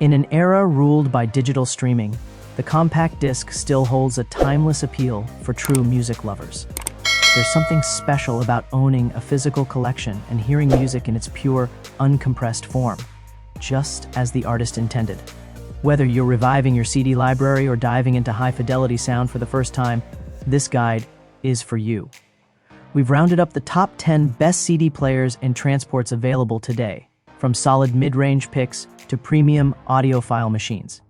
In an era ruled by digital streaming, the compact disc still holds a timeless appeal for true music lovers. There's something special about owning a physical collection and hearing music in its pure, uncompressed form, just as the artist intended. Whether you're reviving your CD library or diving into high-fidelity sound for the first time, this guide is for you. We've rounded up the top 10 best CD players and transports available today, from solid mid-range picks to premium audiophile machines.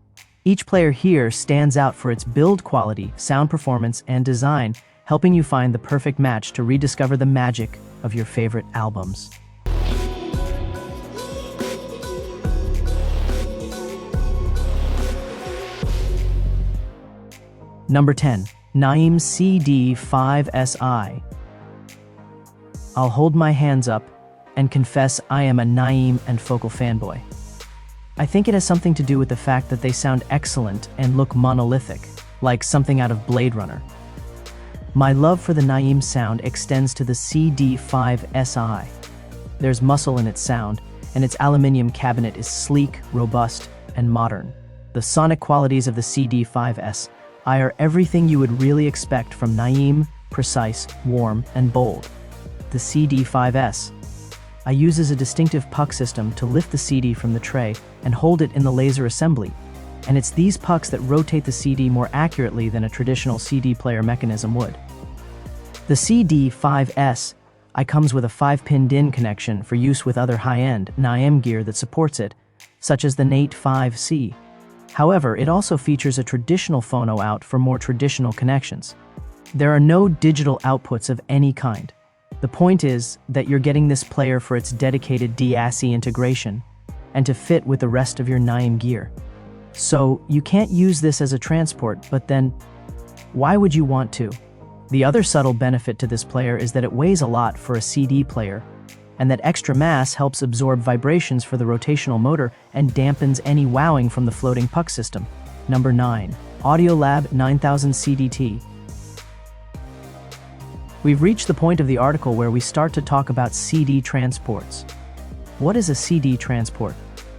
Each player here stands out for its build quality, sound performance, and design, helping you find the perfect match to rediscover the magic of your favorite albums. Number 10. Naim CD5Si. I'll hold my hands up and confess I am a Naim and Focal fanboy. I think it has something to do with the fact that they sound excellent and look monolithic, like something out of Blade Runner. My love for the Naim sound extends to the CD5Si. There's muscle in its sound, and its aluminum cabinet is sleek, robust, and modern. The sonic qualities of the CD5Si are everything you would really expect from Naim, precise, warm, and bold. The CD5Si uses a distinctive puck system to lift the CD from the tray and hold it in the laser assembly, and it's these pucks that rotate the CD more accurately than a traditional CD player mechanism would. The CD5Si comes with a 5-pin DIN connection for use with other high-end Naim gear that supports it, such as the Nate 5C. However, it also features a traditional phono out for more traditional connections. There are no digital outputs of any kind. The point is that you're getting this player for its dedicated DAC integration and to fit with the rest of your Naim gear. So you can't use this as a transport, but then why would you want to? The other subtle benefit to this player is that it weighs a lot for a CD player, and that extra mass helps absorb vibrations for the rotational motor and dampens any wowing from the floating puck system. Number 9. Audiolab 9000 CDT. We've reached the point of the article where we start to talk about CD transports. What is a CD transport?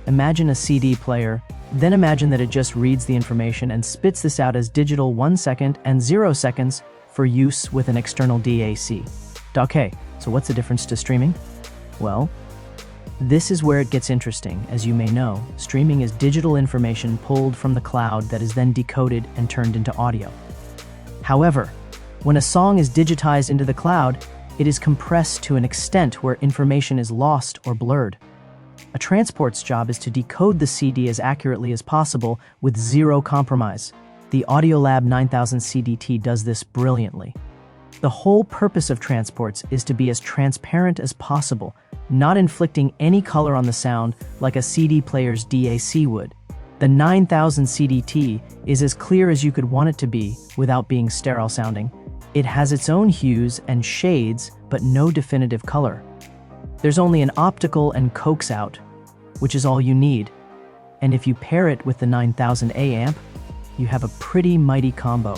Imagine a CD player, then imagine that it just reads the information and spits this out as digital 1 second and 0 seconds for use with an external DAC. Okay, so what's the difference to streaming? Well, this is where it gets interesting. As you may know, streaming is digital information pulled from the cloud that is then decoded and turned into audio. However, when a song is digitized into the cloud, it is compressed to an extent where information is lost or blurred. A transport's job is to decode the CD as accurately as possible with zero compromise. The Audiolab 9000 CDT does this brilliantly. The whole purpose of transports is to be as transparent as possible, not inflicting any color on the sound like a CD player's DAC would. The 9000 CDT is as clear as you could want it to be without being sterile sounding. It has its own hues and shades, but no definitive color. There's only an optical and coax out, which is all you need. And if you pair it with the 9000A amp, you have a pretty mighty combo.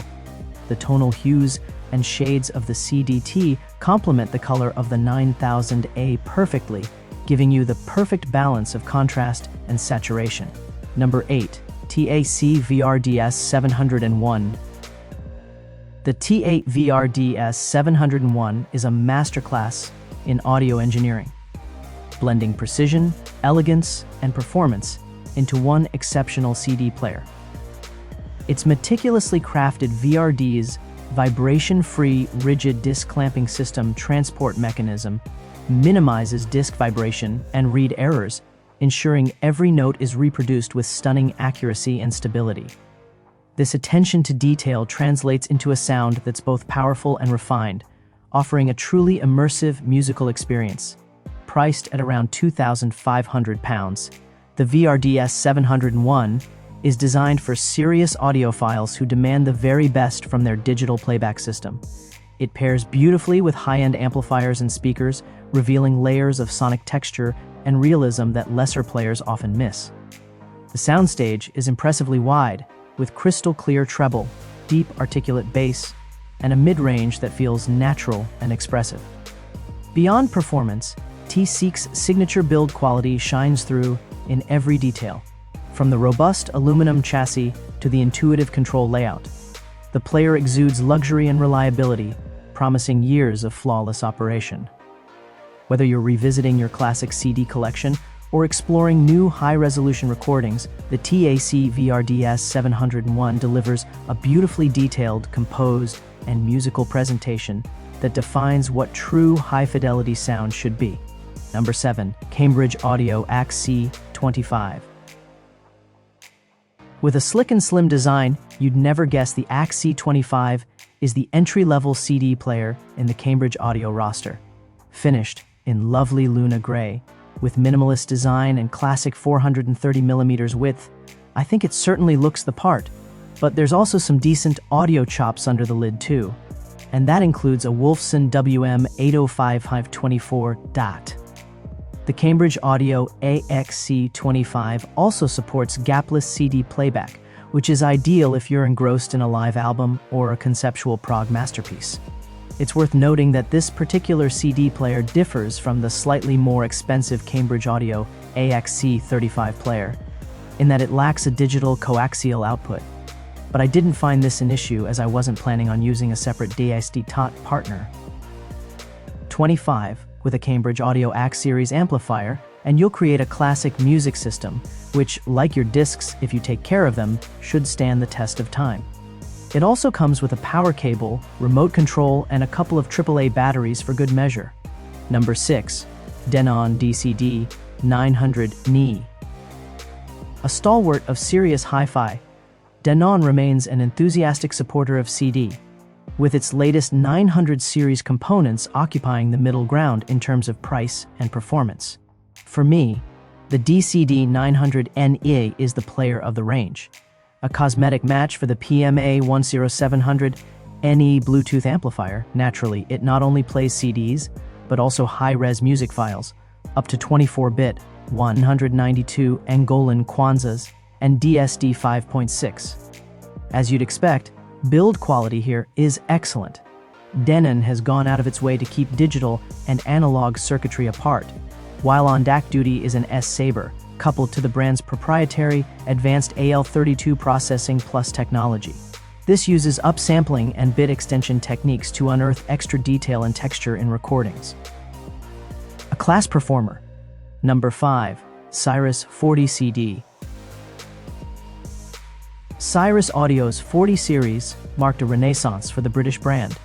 The tonal hues and shades of the CDT complement the color of the 9000A perfectly, giving you the perfect balance of contrast and saturation. Number 8. TAC VRDS 701. The T8 VRDS 701 is a masterclass in audio engineering, blending precision, elegance, and performance into one exceptional CD player. Its meticulously crafted VRD's vibration-free rigid disc clamping system transport mechanism minimizes disc vibration and read errors, ensuring every note is reproduced with stunning accuracy and stability. This attention to detail translates into a sound that's both powerful and refined, offering a truly immersive musical experience. Priced at around £2,500, the VRDS 701 is designed for serious audiophiles who demand the very best from their digital playback system. It pairs beautifully with high-end amplifiers and speakers, revealing layers of sonic texture and realism that lesser players often miss. The soundstage is impressively wide, with crystal-clear treble, deep articulate bass, and a mid-range that feels natural and expressive. Beyond performance, TSEEK's signature build quality shines through in every detail. From the robust aluminum chassis to the intuitive control layout, the player exudes luxury and reliability, promising years of flawless operation. Whether you're revisiting your classic CD collection or exploring new high-resolution recordings, the TAC VRDS701 delivers a beautifully detailed, composed, and musical presentation that defines what true high-fidelity sound should be. Number 7. Cambridge Audio Arcam CD5. With a slick and slim design, you'd never guess the Arcam CD5 is the entry-level CD player in the Cambridge Audio roster. Finished in lovely Luna Gray, with minimalist design and classic 430mm width, I think it certainly looks the part. But there's also some decent audio chops under the lid too, and that includes a Wolfson WM805-24 DOT. The Cambridge Audio Arcam CD5 also supports gapless CD playback, which is ideal if you're engrossed in a live album or a conceptual prog masterpiece. It's worth noting that this particular CD player differs from the slightly more expensive Cambridge Audio Arcam CD35 player, in that it lacks a digital coaxial output. But I didn't find this an issue as I wasn't planning on using a separate DSD-TOT partner. 25. With a Cambridge Audio Arc series amplifier, and you'll create a classic music system, which, like your discs, if you take care of them, should stand the test of time. It also comes with a power cable, remote control, and a couple of AAA batteries for good measure. Number 6. Denon DCD900 A stalwart of serious hi-fi, Denon remains an enthusiastic supporter of CD, with its latest 900 series components occupying the middle ground in terms of price and performance. For me, the DCD900 is the player of the range, a cosmetic match for the PMA10700 NE Bluetooth amplifier. Naturally, it not only plays CDs, but also high-res music files, up to 24-bit, 192 Angolan kwanzas, and DSD 5.6. As you'd expect, build quality here is excellent. Denon has gone out of its way to keep digital and analog circuitry apart, while on DAC duty is an S-Saber, coupled to the brand's proprietary advanced AL32 processing plus technology. This uses upsampling and bit extension techniques to unearth extra detail and texture in recordings. A class performer. Number 5. Cirrus 40 CD. Cirrus Audio's 40 series marked a renaissance for the British brand.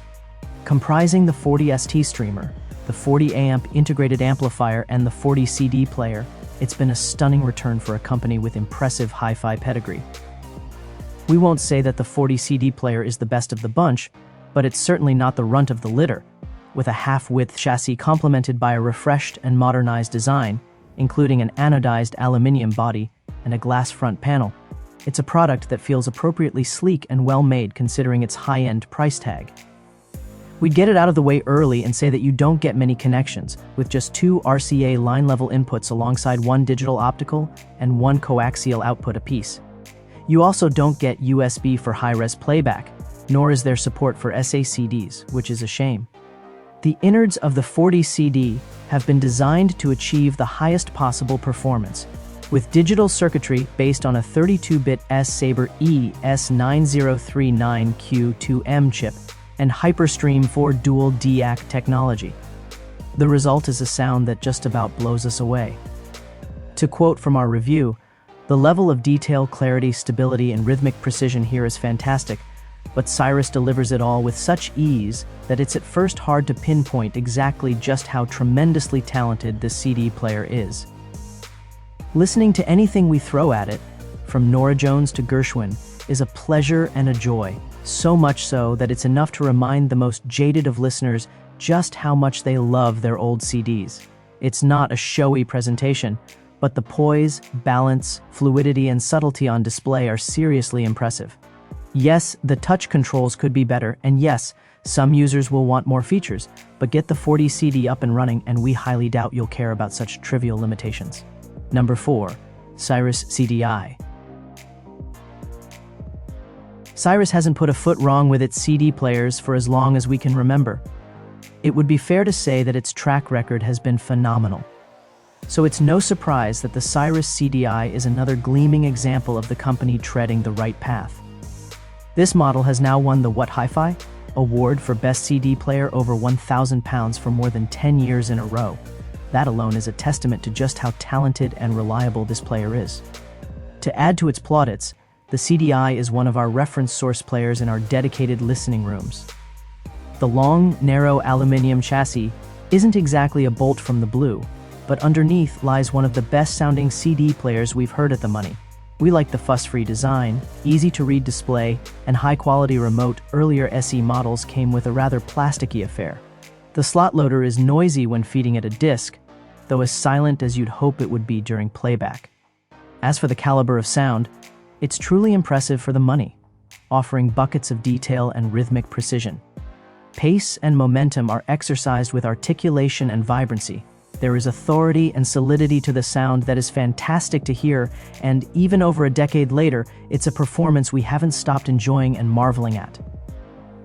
Comprising the 40 ST streamer, the 40 amp integrated amplifier, and the 40 CD player, it's been a stunning return for a company with impressive hi-fi pedigree. We won't say that the 40 CD player is the best of the bunch, but it's certainly not the runt of the litter. With a half-width chassis complemented by a refreshed and modernized design, including an anodized aluminum body and a glass front panel, it's a product that feels appropriately sleek and well-made considering its high-end price tag. We'd get it out of the way early and say that you don't get many connections, with just 2 RCA line-level inputs alongside 1 digital optical and 1 coaxial output apiece. You also don't get USB for high-res playback, nor is there support for SACDs, which is a shame. The innards of the 40 CD have been designed to achieve the highest possible performance, with digital circuitry based on a 32-bit S-Saber ES9039Q2M chip and HyperStream 4 dual DAC technology. The result is a sound that just about blows us away. To quote from our review, "The level of detail, clarity, stability, and rhythmic precision here is fantastic, but Cirrus delivers it all with such ease that it's at first hard to pinpoint exactly just how tremendously talented this CD player is." Listening to anything we throw at it, from Norah Jones to Gershwin, is a pleasure and a joy, so much so that it's enough to remind the most jaded of listeners just how much they love their old CDs. It's not a showy presentation, but the poise, balance, fluidity, and subtlety on display are seriously impressive. Yes, the touch controls could be better, and yes, some users will want more features, but get the 40 CD up and running and we highly doubt you'll care about such trivial limitations. Number 4. Cirrus CDI. Cirrus hasn't put a foot wrong with its CD players for as long as we can remember. It would be fair to say that its track record has been phenomenal. So it's no surprise that the Cyrus CDI is another gleaming example of the company treading the right path. This model has now won the What Hi-Fi award for Best CD Player over £1,000 for more than 10 years in a row. That alone is a testament to just how talented and reliable this player is. To add to its plaudits, the CDI is one of our reference source players in our dedicated listening rooms. The long, narrow aluminium chassis isn't exactly a bolt from the blue, but underneath lies one of the best-sounding CD players we've heard at the Money. We like the fuss-free design, easy-to-read display, and high-quality remote. Earlier SE models came with a rather plasticky affair. The slot loader is noisy when feeding it a disc, though as silent as you'd hope it would be during playback. As for the caliber of sound, it's truly impressive for the money, offering buckets of detail and rhythmic precision. Pace and momentum are exercised with articulation and vibrancy. There is authority and solidity to the sound that is fantastic to hear, and even over a decade later, it's a performance we haven't stopped enjoying and marveling at.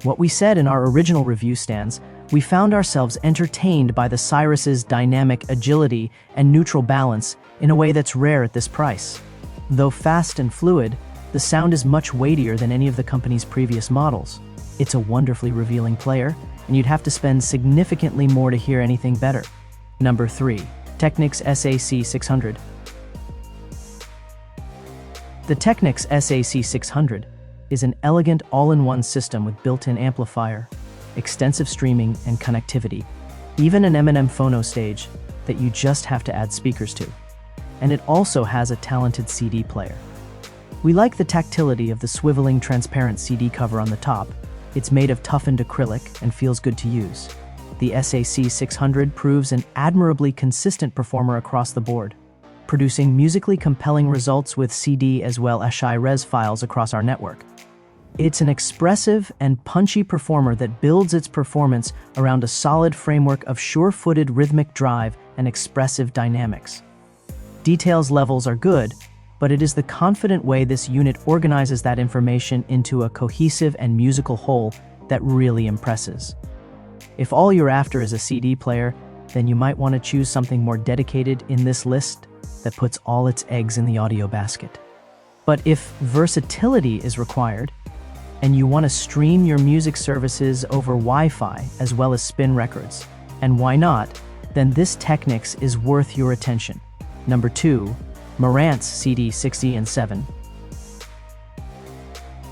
What we said in our original review stands. We found ourselves entertained by the Cyrus's dynamic agility and neutral balance in a way that's rare at this price. Though fast and fluid, the sound is much weightier than any of the company's previous models. It's a wonderfully revealing player, and you'd have to spend significantly more to hear anything better. Number 3. Technics SAC600. The Technics SAC600 is an elegant all-in-one system with built-in amplifier, extensive streaming, and connectivity, even an M&M phono stage that you just have to add speakers to. And it also has a talented CD player. We like the tactility of the swiveling transparent CD cover on the top. It's made of toughened acrylic and feels good to use. The SAC600 proves an admirably consistent performer across the board, producing musically compelling results with CD as well as high-res files across our network. It's an expressive and punchy performer that builds its performance around a solid framework of sure-footed rhythmic drive and expressive dynamics. Details levels are good, but it is the confident way this unit organizes that information into a cohesive and musical whole that really impresses. If all you're after is a CD player, then you might want to choose something more dedicated in this list that puts all its eggs in the audio basket. But if versatility is required, and you want to stream your music services over Wi-Fi as well as spin records, and why not, then this Technics is worth your attention. Number 2. Marantz CD6007.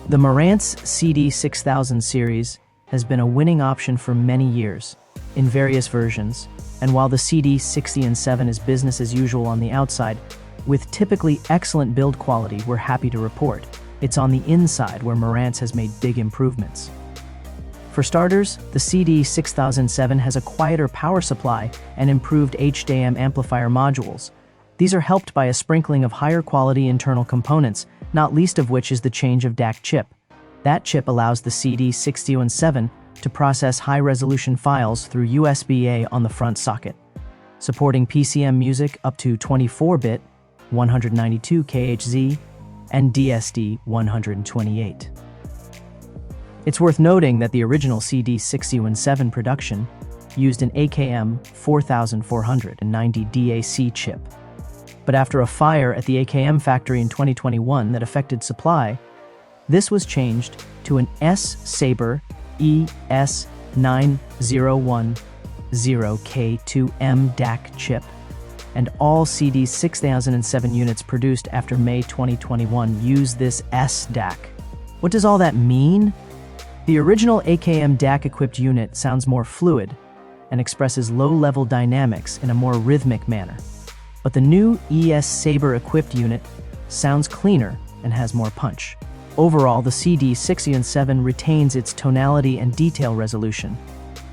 The Marantz CD6000 series has been a winning option for many years, in various versions, and while the CD6007 is business as usual on the outside, with typically excellent build quality, we're happy to report it's on the inside where Marantz has made big improvements. For starters, the CD6007 has a quieter power supply and improved HDAM amplifier modules. These are helped by a sprinkling of higher quality internal components, not least of which is the change of DAC chip. That chip allows the CD6007 to process high-resolution files through USB-A on the front socket, supporting PCM music up to 24-bit, 192 kHz, and DSD 128. It's worth noting that the original CD6007 production used an AKM 4490 DAC chip. But after a fire at the AKM factory in 2021 that affected supply, this was changed to an S-Saber ES9010K2M DAC chip, and all CD6007 units produced after May 2021 use this S-DAC. What does all that mean? The original AKM DAC-equipped unit sounds more fluid and expresses low-level dynamics in a more rhythmic manner. But the new ES-Saber-equipped unit sounds cleaner and has more punch. Overall, the CD6007 retains its tonality and detail resolution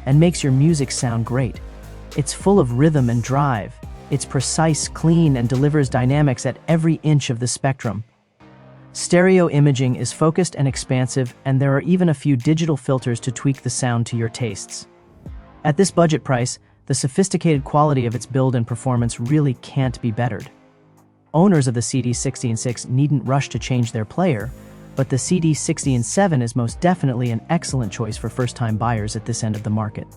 and makes your music sound great. It's full of rhythm and drive. It's precise, clean, and delivers dynamics at every inch of the spectrum. Stereo imaging is focused and expansive, and there are even a few digital filters to tweak the sound to your tastes. At this budget price, the sophisticated quality of its build and performance really can't be bettered. Owners of the CD6006 needn't rush to change their player, but the CD6007 is most definitely an excellent choice for first-time buyers at this end of the market.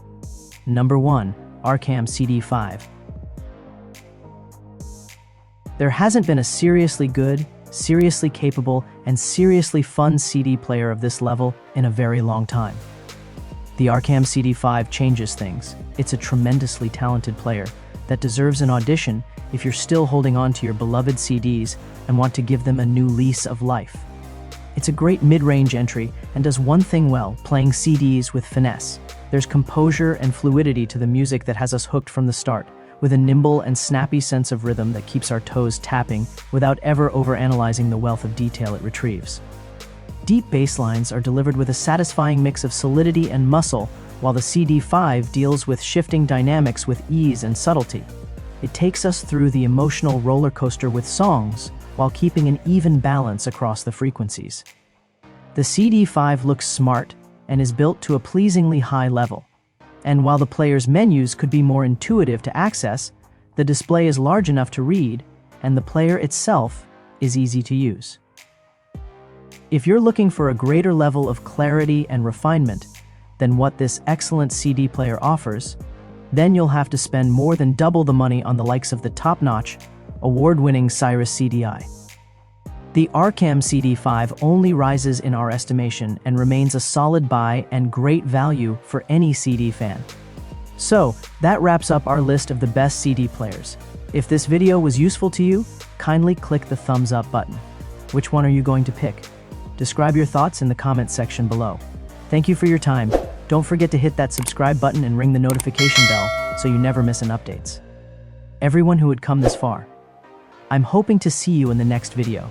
Number 1. Arcam CD5. There hasn't been a seriously good, seriously capable, and seriously fun CD player of this level in a very long time. The Arcam CD5 changes things. It's a tremendously talented player that deserves an audition if you're still holding on to your beloved CDs and want to give them a new lease of life. It's a great mid-range entry and does one thing well, playing CDs with finesse. There's composure and fluidity to the music that has us hooked from the start, with a nimble and snappy sense of rhythm that keeps our toes tapping without ever overanalyzing the wealth of detail it retrieves. Deep bass lines are delivered with a satisfying mix of solidity and muscle, while the CD5 deals with shifting dynamics with ease and subtlety. It takes us through the emotional roller coaster with songs, while keeping an even balance across the frequencies. The CD5 looks smart and is built to a pleasingly high level. And while the player's menus could be more intuitive to access, the display is large enough to read, and the player itself is easy to use. If you're looking for a greater level of clarity and refinement than what this excellent CD player offers, then you'll have to spend more than double the money on the likes of the top-notch, award-winning Cyrus CDI. The Arcam CD5 only rises in our estimation and remains a solid buy and great value for any CD fan. So, that wraps up our list of the best CD players. If this video was useful to you, kindly click the thumbs up button. Which one are you going to pick? Describe your thoughts in the comments section below. Thank you for your time. Don't forget to hit that subscribe button and ring the notification bell so you never miss an updates. Everyone who had come this far, I'm hoping to see you in the next video.